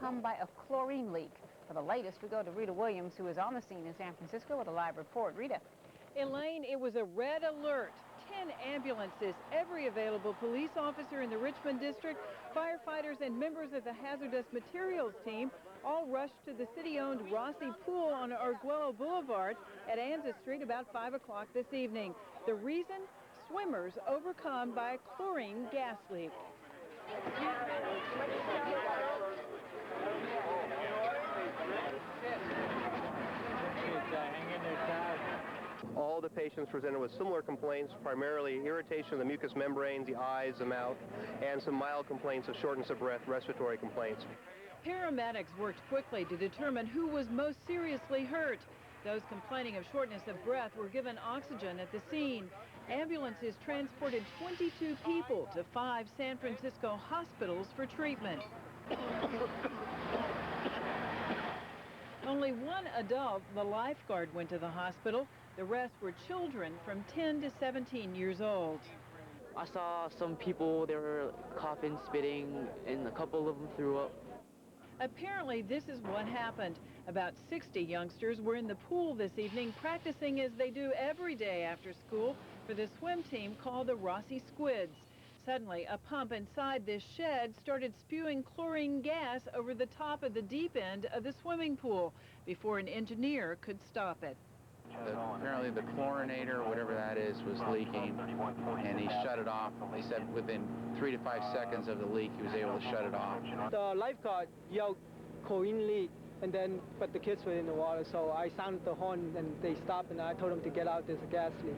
overcome by a chlorine leak. For the latest, we go to Rita Williams, who is on the scene in San Francisco with a live report. Rita. Elaine, it was a red alert. 10 ambulances, every available police officer in the Richmond district, firefighters and members of the hazardous materials team all rushed to the city-owned Rossi pool on Arguello Boulevard at Anza Street about 5 o'clock this evening. The reason? Swimmers overcome by a chlorine gas leak. All the patients presented with similar complaints, primarily irritation of the mucous membranes, the eyes, the mouth, and some mild complaints of shortness of breath, respiratory complaints. Paramedics worked quickly to determine who was most seriously hurt. Those complaining of shortness of breath were given oxygen at the scene. Ambulances transported 22 people to 5 San Francisco hospitals for treatment. Only one adult, the lifeguard, went to the hospital. The rest were children from 10 to 17 years old. I saw some people, they were coughing, spitting, and a couple of them threw up. Apparently, this is what happened. About 60 youngsters were in the pool this evening practicing as they do every day after school for the swim team called the Rossi Squids. Suddenly, a pump inside this shed started spewing chlorine gas over the top of the deep end of the swimming pool before an engineer could stop it. Apparently the chlorinator, whatever that is, was leaking, and he shut it off. They said within 3 to 5 seconds of the leak, he was able to shut it off. The lifeguard yelled chlorine leak, but the kids were in the water, so I sounded the horn, and they stopped, and I told them to get out. There's a gas leak.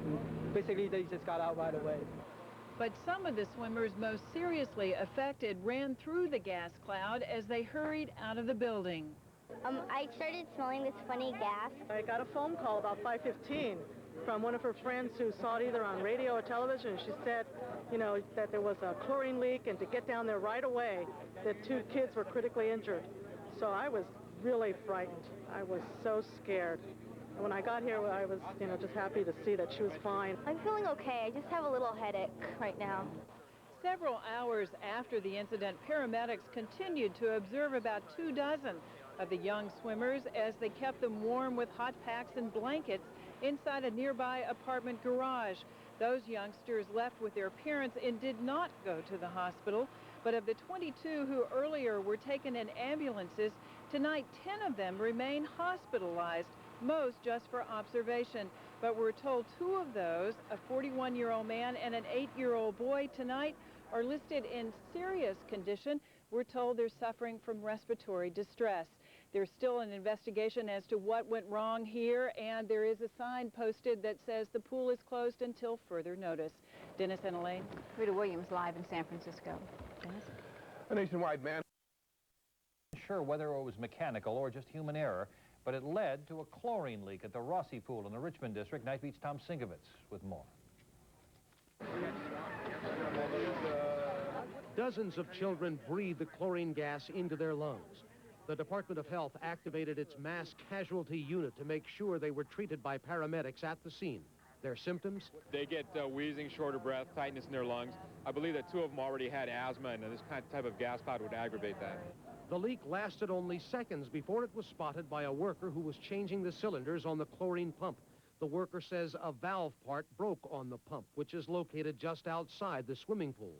And basically, they just got out right away. But some of the swimmers most seriously affected ran through the gas cloud as they hurried out of the building. I started smelling this funny gas. I got a phone call about 5:15 from one of her friends who saw it either on radio or television. She said, you know, that there was a chlorine leak and to get down there right away. The 2 kids were critically injured. So I was really frightened. I was so scared. And when I got here, I was, you know, just happy to see that she was fine. I'm feeling okay. I just have a little headache right now. Several hours after the incident, paramedics continued to observe about 2 dozen of the young swimmers as they kept them warm with hot packs and blankets inside a nearby apartment garage. Those youngsters left with their parents and did not go to the hospital. But of the 22 who earlier were taken in ambulances, tonight 10 of them remain hospitalized, most just for observation. But we're told 2 of those, a 41-year-old man and an 8-year-old boy, tonight are listed in serious condition. We're told they're suffering from respiratory distress. There's still an investigation as to what went wrong here, and there is a sign posted that says the pool is closed until further notice. Dennis and Elaine. Rita Williams live in San Francisco. Dennis? A nationwide man. Sure whether it was mechanical or just human error, but it led to a chlorine leak at the Rossi pool in the Richmond district. Night Beat's Tom Sinkovitz with more. Dozens of children breathe the chlorine gas into their lungs. The Department of Health activated its mass casualty unit to make sure they were treated by paramedics at the scene. Their symptoms? They get wheezing, short of breath, tightness in their lungs. I believe that 2 of them already had asthma, and this type of gas cloud would aggravate that. The leak lasted only seconds before it was spotted by a worker who was changing the cylinders on the chlorine pump. The worker says a valve part broke on the pump, which is located just outside the swimming pool.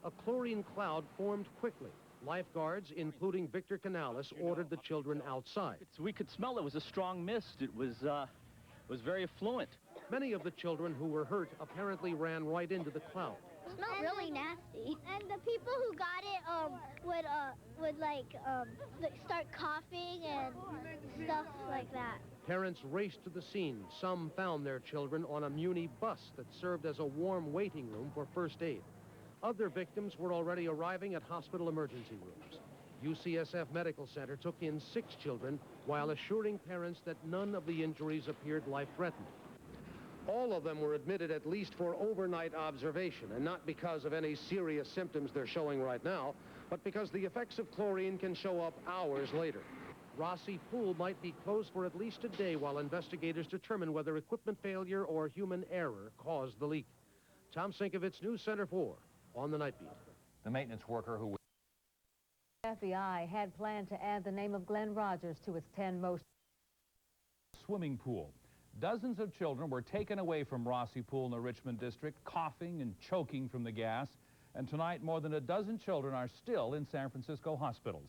A chlorine cloud formed quickly. Lifeguards, including Victor Canales, ordered the children outside. We could smell it was a strong mist. It was very effluent. Many of the children who were hurt apparently ran right into the cloud. It smelled really nasty. And the people who got it would start coughing and stuff like that. Parents raced to the scene. Some found their children on a Muni bus that served as a warm waiting room for first aid. Other victims were already arriving at hospital emergency rooms. UCSF Medical Center took in 6 children while assuring parents that none of the injuries appeared life-threatening. All of them were admitted at least for overnight observation, and not because of any serious symptoms they're showing right now, but because the effects of chlorine can show up hours later. Rossi Pool might be closed for at least a day while investigators determine whether equipment failure or human error caused the leak. Tom Sinkovitz, News Center 4, on the Night Beat. The maintenance worker who FBI had planned to add the name of Glenn Rogers to its 10 most swimming pool. Dozens of children were taken away from Rossi Pool in the Richmond district, coughing and choking from the gas. And tonight, more than a dozen children are still in San Francisco hospitals.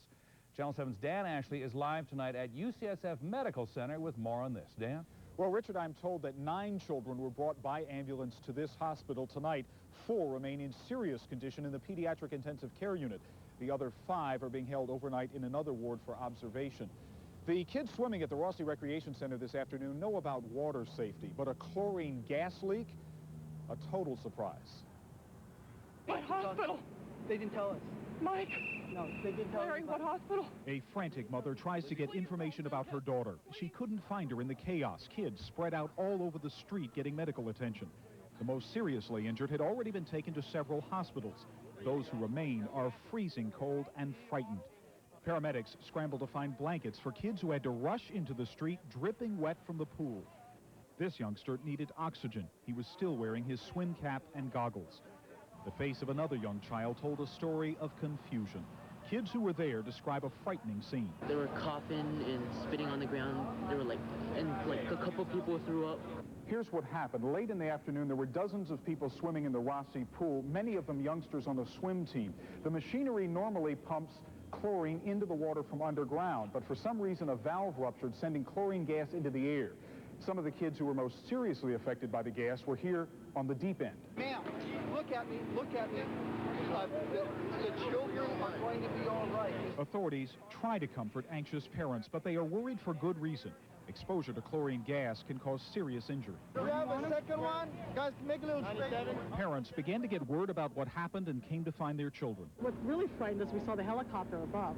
Channel 7's Dan Ashley is live tonight at UCSF Medical Center with more on this. Dan? Well, Richard, I'm told that 9 children were brought by ambulance to this hospital tonight. 4 remain in serious condition in the pediatric intensive care unit. The other 5 are being held overnight in another ward for observation. The kids swimming at the Rossi Recreation Center this afternoon know about water safety, but a chlorine gas leak, a total surprise. What hospital? They didn't tell us. Mike? No, they didn't tell us. Larry, what hospital? A frantic mother tries to get information about her daughter. She couldn't find her in the chaos. Kids spread out all over the street getting medical attention. The most seriously injured had already been taken to several hospitals. Those who remain are freezing cold and frightened. Paramedics scramble to find blankets for kids who had to rush into the street dripping wet from the pool. This youngster needed oxygen. He was still wearing his swim cap and goggles. The face of another young child told a story of confusion. Kids who were there describe a frightening scene. They were coughing and spitting on the ground. They were like a couple people threw up. Here's what happened. Late in the afternoon, there were dozens of people swimming in the Rossi pool, many of them youngsters on the swim team. The machinery normally pumps chlorine into the water from underground, but for some reason a valve ruptured, sending chlorine gas into the air. Some of the kids who were most seriously affected by the gas were here on the deep end. Ma'am, look at me, look at me. The children are going to be all right. Authorities try to comfort anxious parents, but they are worried for good reason. Exposure to chlorine gas can cause serious injury. Do we have a second one? Guys, make a little straight. Parents began to get word about what happened and came to find their children. What really frightened us, we saw the helicopter above.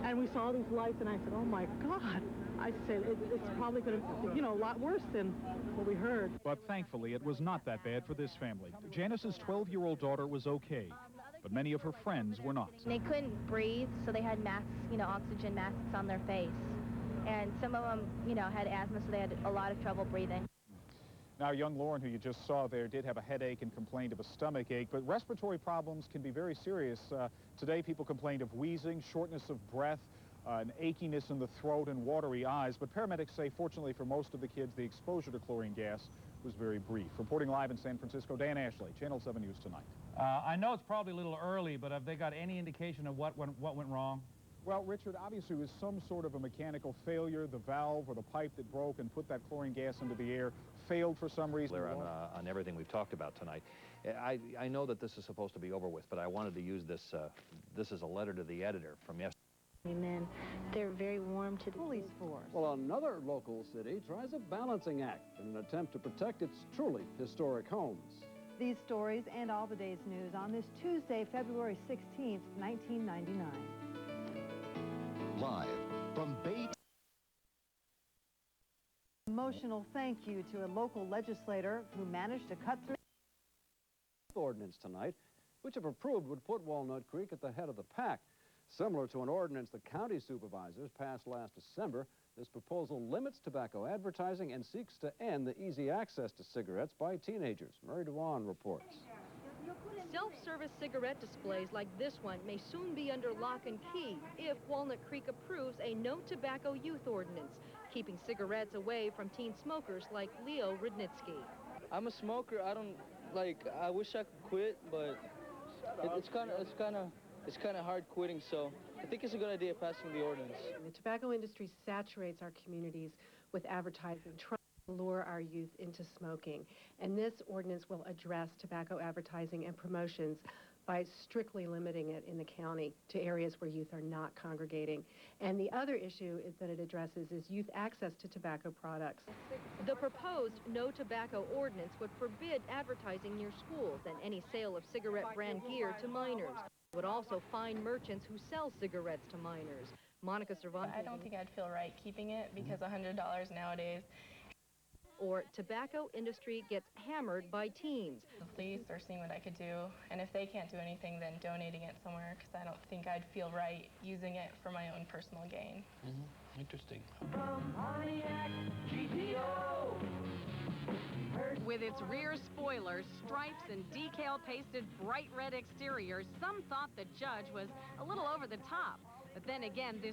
And we saw these lights, and I said, oh, my God. I said, it's probably going to, a lot worse than what we heard. But thankfully, it was not that bad for this family. Janice's 12-year-old daughter was okay, but many of her friends were not. They couldn't breathe, so they had masks, oxygen masks on their face. And some of them, had asthma, so they had a lot of trouble breathing. Now, young Lauren, who you just saw there, did have a headache and complained of a stomach ache, but respiratory problems can be very serious. Today, people complained of wheezing, shortness of breath, an achiness in the throat and watery eyes, but paramedics say, fortunately for most of the kids, the exposure to chlorine gas was very brief. Reporting live in San Francisco, Dan Ashley, Channel 7 News Tonight. I know it's probably a little early, but have they got any indication of what went wrong? Well, Richard, obviously it was some sort of a mechanical failure. The valve or the pipe that broke and put that chlorine gas into the air failed for some reason. On everything we've talked about tonight. I know that this is supposed to be over with, but I wanted to use this as a letter to the editor from yesterday. Men, they're very warm to the police force. Well, another local city tries a balancing act in an attempt to protect its truly historic homes. These stories and all the day's news on this Tuesday, February 16th, 1999. Live from Bay. Emotional thank you to a local legislator who managed to cut through. Ordinance tonight, which if approved would put Walnut Creek at the head of the pack. Similar to an ordinance the county supervisors passed last December, this proposal limits tobacco advertising and seeks to end the easy access to cigarettes by teenagers. Mary DeWan reports. Self-service cigarette displays like this one may soon be under lock and key if Walnut Creek approves a no tobacco youth ordinance, keeping cigarettes away from teen smokers like Leo Rudnitsky. I'm a smoker. I wish I could quit, but it's kind of hard quitting, so I think it's a good idea passing the ordinance. The tobacco industry saturates our communities with advertising, trying to lure our youth into smoking. And this ordinance will address tobacco advertising and promotions by strictly limiting it in the county to areas where youth are not congregating. And the other issue that it addresses is youth access to tobacco products. The proposed no tobacco ordinance would forbid advertising near schools and any sale of cigarette brand gear to minors. Would also fine merchants who sell cigarettes to minors. Monica Cervantes. I don't think I'd feel right keeping it because $100 nowadays. Or tobacco industry gets hammered by teens. The police are seeing what I could do, and if they can't do anything, then donating it somewhere, because I don't think I'd feel right using it for my own personal gain. Interesting. From Pontiac GTO. With its rear spoilers, stripes, and decal-pasted bright red exterior, some thought the judge was a little over the top. But then again, this